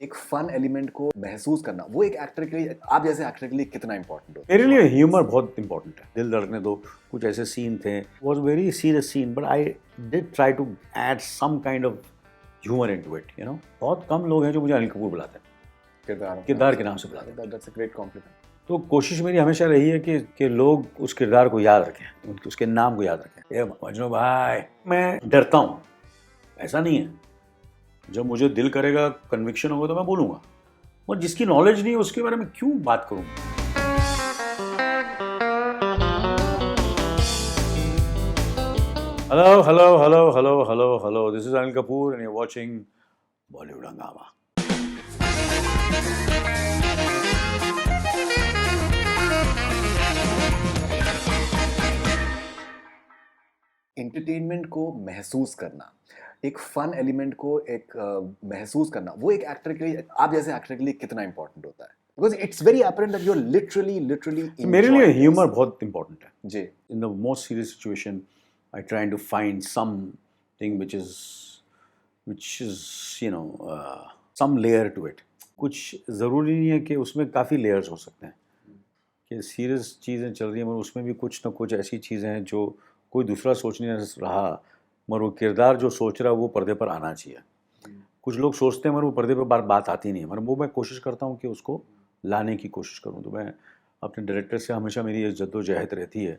एक fun element को महसूस करना वो एक एक्टर के लिए, आप जैसे एक्टर के लिए कितना इंपॉर्टेंट होता मेरे लिए ह्यूमर बहुत इंपॉर्टेंट है। दिल धड़कने दो, कुछ ऐसे सीन थे, was very serious scene, but I did try to add some kind of humour into it, you know. बहुत कम लोग हैं जो मुझे अनिल कपूर बुलाते हैं, किरदार के नाम से बुलाते हैं। That's a great compliment. तो कोशिश मेरी हमेशा रही है कि लोग उस किरदार को याद रखें, उसके नाम को याद रखें। ये मजनू भाई, मैं डरता हूँ, ऐसा नहीं है। जब मुझे दिल करेगा, कन्विक्शन होगा तो मैं बोलूँगा, और जिसकी नॉलेज नहीं है उसके बारे में क्यों बात करूँगा। Hello. This is Anil Kapoor and you're watching Bollywood Hungama. Entertainment को महसूस करना, एक फन एलिमेंट को एक महसूस करना वो एक एक्टर के लिए, आप जैसे एक्टर के लिए कितना इंपॉर्टेंट होता है? Because it's very apparent that you are literally मेरे लिए ह्यूमर बहुत इंपॉर्टेंट है जी। In the most serious situation. I try to find something which is you know some layer to it. कुछ ज़रूरी नहीं है कि उसमें काफ़ी लेयर्स हो सकते हैं, कि सीरियस चीज़ें चल रही हैं मगर उसमें भी कुछ ना कुछ ऐसी चीज़ें हैं जो कोई दूसरा सोच नहीं रहा, मगर वो किरदार जो सोच रहा है वो पर्दे पर आना चाहिए। कुछ लोग सोचते हैं मगर वो पर्दे पर बात आती नहीं है, मगर वो मैं कोशिश करता हूँ कि उसको लाने की कोशिश करूँ। तो मैं अपने डायरेक्टर से हमेशा मेरी ये जद्दोजहद रहती है,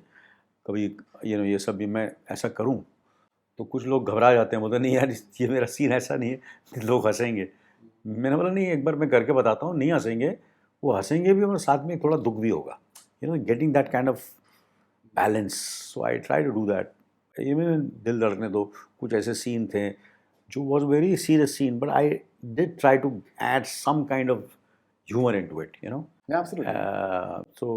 कभी ये सब भी मैं ऐसा करूँ तो कुछ लोग घबरा जाते हैं, बोलते नहीं यार ये मेरा सीन ऐसा नहीं है, लोग हंसेंगे। मैंने बोला नहीं, एक बार मैं करके बताता हूँ, नहीं हंसेंगे, वो हंसेंगे भी और साथ में थोड़ा दुख भी होगा, getting that kind of balance. So I try to do that. ये मैंने दिल धड़कने दो, कुछ ऐसे सीन थे जो was very serious scene, but I did try to add some kind of humour into it, तो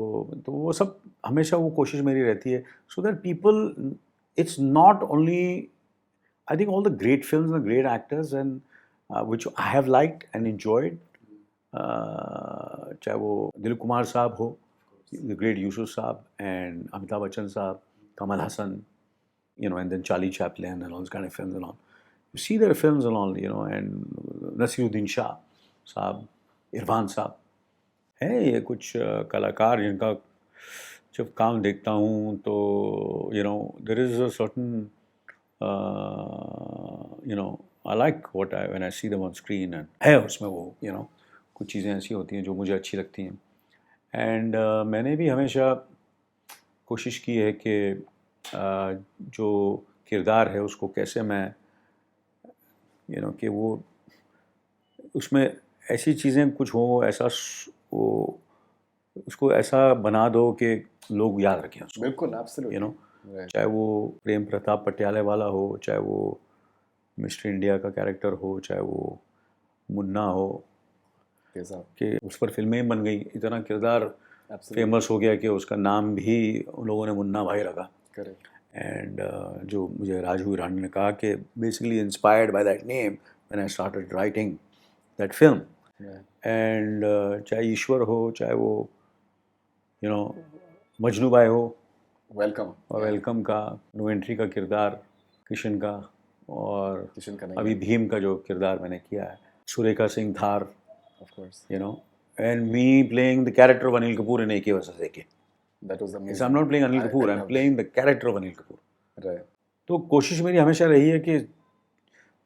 वो सब हमेशा वो कोशिश मेरी रहती है, so that people, it's not only, I think all the great films and great actors and which I have liked and enjoyed, चाहे वो दिलीप कुमार साहब हो, the great Yusuf साहब and अमिताभ बच्चन साहब, Kamal Haasan, and then Charlie Chaplin and all those kind of films and all. You see their films and all, and Nasiruddin Shah साहब, इरफान साहब, है ये कुछ कलाकार जिनका जब काम देखता हूँ तो there is a certain I like what I when I see them on screen, and है उसमें वो कुछ चीज़ें ऐसी होती हैं जो मुझे अच्छी लगती हैं। एंड मैंने भी हमेशा कोशिश की है कि जो किरदार है उसको कैसे मैं कि वो उसमें ऐसी चीज़ें कुछ हो, ऐसा वो उसको ऐसा बना दो कि लोग याद रखें उसको। बिल्कुल, एब्सोल्युटली। चाहे वो प्रेम प्रताप पटियाले वाला हो, चाहे वो मिस्टर इंडिया का कैरेक्टर हो, चाहे वो मुन्ना हो, कि उस पर फिल्में ही बन गई, इतना किरदार फेमस हो गया कि उसका नाम भी उन लोगों ने मुन्ना भाई रखा। एंड जो मुझे राजू ईरानी ने कहा कि basically inspired by that name when I started writing that film. And चाहे ईश्वर हो, चाहे वो मजनू भाई हो, वेलकम का नो एंट्री का किरदार किशन का, और अभी भीम का जो किरदार मैंने किया है, Surekha Singh Dhar, of course, and me playing the character of Anil Kapoor in AK vs. AK. That was amazing. So I'm not playing Anil Kapoor, I'm playing the character of Anil Kapoor. Right. तो कोशिश मेरी हमेशा रही है कि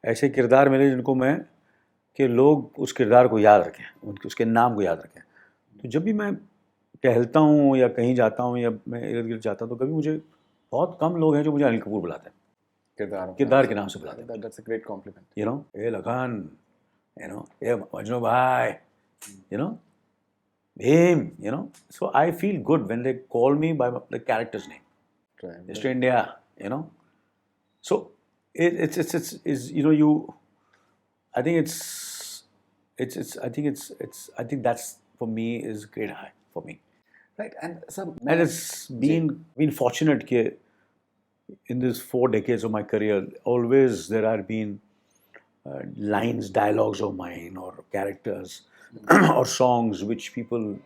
ऐसे किरदार मिले जिनको मैं, कि लोग उस किरदार को याद रखें, उसके नाम को याद रखें। तो जब भी मैं टहलता हूँ या कहीं जाता हूँ या मैं इर्द गिर्द जाता हूँ तो कभी मुझे, बहुत कम लोग हैं जो मुझे अनिल कपूर बुलाते हैं, किरदार के नाम से बुलाते हैं। That's a great compliment. ए लखन, ए मजनू भाई, Bhim, so I feel good when they call me by the character's name. Right. Mr. India, So it's I think I think that's for me is great high for me. Right, and it's been fortunate that in these 4 decades of my career, always there have been lines, dialogues of mine, or characters, or songs which people,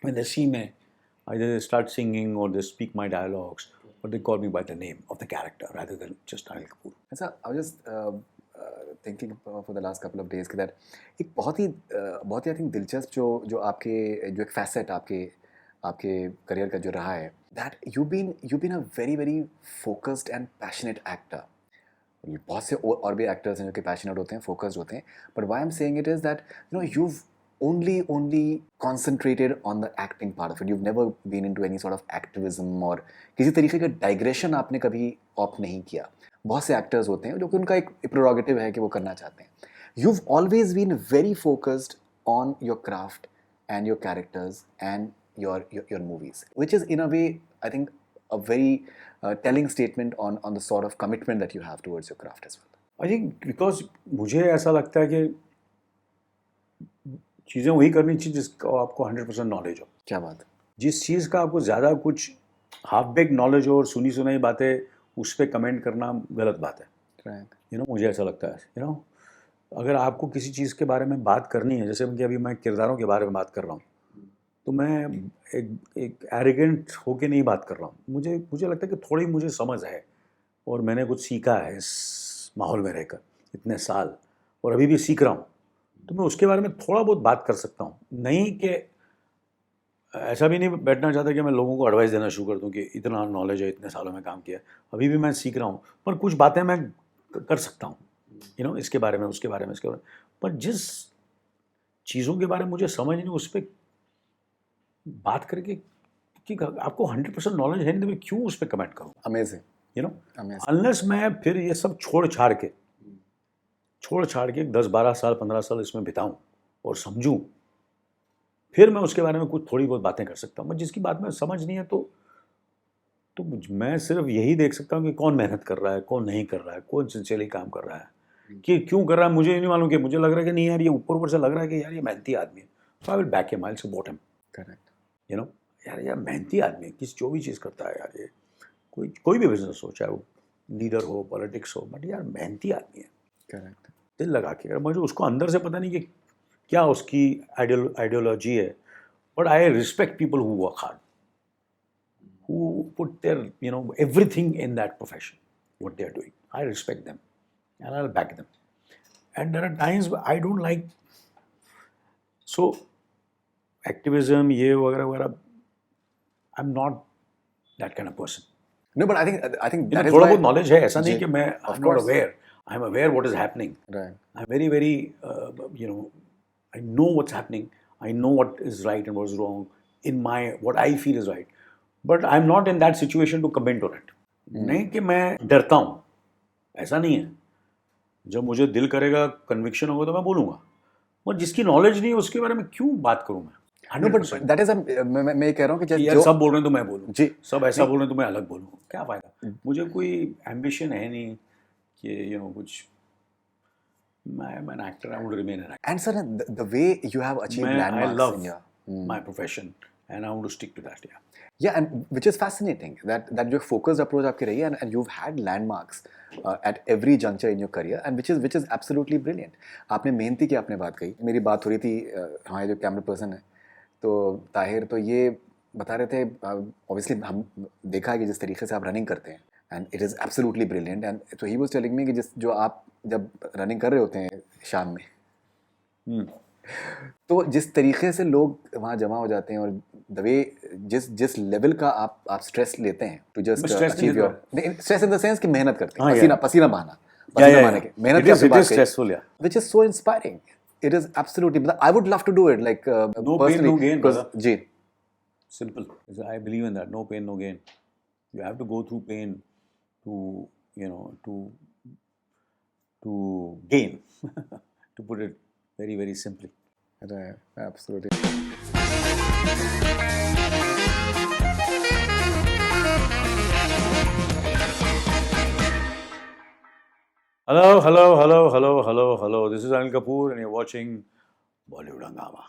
when they see me, either they start singing or they speak my dialogues, or they call me by the name of the character rather than just Anil Kapoor. Sir, I was just thinking for the last couple of days कि that एक बहुत ही I think दिलचस्प जो आपके जो एक facet आपके आपके करियर का जो रहा है, that you been a very very focused and passionate actor. बहुत से और भी एक्टर्स हैं जो कि पैशनेट होते हैं, फोकस्ड होते हैं, but why I am saying it is that you've only concentrated on the acting part of it. You've never been into any sort of activism और किसी तरीके का डाइग्रेशन आपने कभी ऑप्ट नहीं किया. बहुत से एक्टर्स होते हैं जो कि उनका एक प्रोरोगेटिव है कि वो करना चाहते हैं. You've always been very focused on your craft and your characters and your movies, which is in a way I think a very telling statement on the sort of commitment that you have towards your craft as well. I think because मुझे ऐसा लगता है कि चीज़ें वही करनी चाहिए जिसका आपको 100% नॉलेज हो. क्या बात है. जिस चीज़ का आपको ज़्यादा कुछ हाफ बेक नॉलेज हो और सुनी सुनाई बातें उस पर कमेंट करना गलत बात है. Right. मुझे ऐसा लगता है. अगर आपको किसी चीज़ के बारे में बात करनी है, जैसे कि अभी मैं किरदारों के बारे में बात कर रहा हूँ, तो मैं एक एरोगेंट होके नहीं बात कर रहा हूँ. मुझे लगता है कि थोड़ी मुझे समझ है और मैंने कुछ सीखा है इस माहौल में रहकर इतने साल, और अभी भी सीख रहा हूँ, तो मैं उसके बारे में थोड़ा बहुत बात कर सकता हूँ. नहीं कि ऐसा भी नहीं बैठना चाहता कि मैं लोगों को एडवाइस देना शुरू कर दूँ कि इतना नॉलेज है, इतने सालों में काम किया, अभी भी मैं सीख रहा हूँ, पर कुछ बातें मैं कर सकता हूँ इसके बारे में, उसके बारे में, इसके बारे में. पर जिस चीज़ों के बारे में मुझे समझ नहीं, उस पर बात करके कि आपको 100% नॉलेज है नहीं तो मैं क्यों उस पर कमेंट करूँ. Amazing. अनलेस मैं फिर ये सब छोड़ छाड़ के 10-12 साल 15 साल इसमें बिताऊं और समझूं, फिर मैं उसके बारे में कुछ थोड़ी बहुत बातें कर सकता हूँ. जिसकी बात में समझ नहीं है तो मैं सिर्फ यही देख सकता हूँ कि कौन मेहनत कर रहा है, कौन नहीं कर रहा है, कौन सिंसियरली काम कर रहा है, कि क्यों कर रहा है मुझे नहीं मालूम. कि मुझे लग रहा है कि नहीं यार, ये ऊपर से लग रहा है कि यार ये मेहनती आदमी है, so I will back him, I will support him. Correct. यार मेहनती आदमी है, किसी जो भी चीज़ करता है यार, ये कोई भी बिजनेस हो, चाहे वो लीडर हो, पॉलिटिक्स हो, बट यार मेहनती आदमी है. Correct. दिल लगा के. अगर मुझे उसको अंदर से पता नहीं कि क्या उसकी आइडियोलॉजी है, but I respect people who work hard, who put their everything in that profession, what they are doing. I respect them and I will back them. And there are times I don't like so activism ये वगैरह वगैरह. I am not that kind of person. No, but I think that is थोड़ा why. बहुत knowledge है, ऐसा नहीं कि मैं Of I'm not course. aware. I'm aware what is happening. Right. I'm very, very, I know what's happening. I know what is right and what is wrong in what I feel is right. But I'm not in that situation to comment on it. नहीं कि मैं डरता हूँ, ऐसा नहीं है. जब मुझे दिल करेगा, कन्विक्शन होगा तो मैं बोलूँगा. और जिसकी नॉलेज नहीं है उसके बारे में क्यों बात करूँ मैं? No, but that is मैं कह रहा हूँ कि यार सब बोल रहे हैं तो मैं बोलूँ, जी, सब ऐसा बोल रहे हैं तो मैं अलग बोलूँ, क्या फ़ायदा? मुझे कोई एम्बिशन है नहीं कि कुछ. I'm an actor, I would remain an actor. And sir, the way you have achieved I landmarks love in your my profession and I want to stick to that. yeah, and which is fascinating that your focused approach आपकी रही है, and you've had landmarks at every juncture in your career, and which is absolutely brilliant. आपने मेहनती की आपने बात कही. मेरी बात हो रही थी हमारे जो कैमरा पर्सन है तो ताहिर, तो ये बता रहे थे, ऑब्वियसली हम देखा है कि जिस तरीके से आप रनिंग करते हैं, and it is absolutely brilliant. And तो ही वाज टेलिंग मी कि जो आप जब रनिंग कर रहे होते हैं शाम में, तो जिस तरीके से लोग वहाँ जमा हो जाते हैं और द वे जिस लेवल का आप स्ट्रेस लेते हैं to just achieve your, stress in the sense कि मेहनत करते हैं, पसीना बहाना के मेहनत की बात stressful, yeah. which is so inspiring. It is absolutely. I would love to do it. Like No pain, personally, no gain, because brother. Ji, Simple. I believe in that. No pain, no gain. You have to go through pain to gain. To put it very, very simply. right, absolutely. Hello. This is Anil Kapoor and you're watching Bollywood Hungama.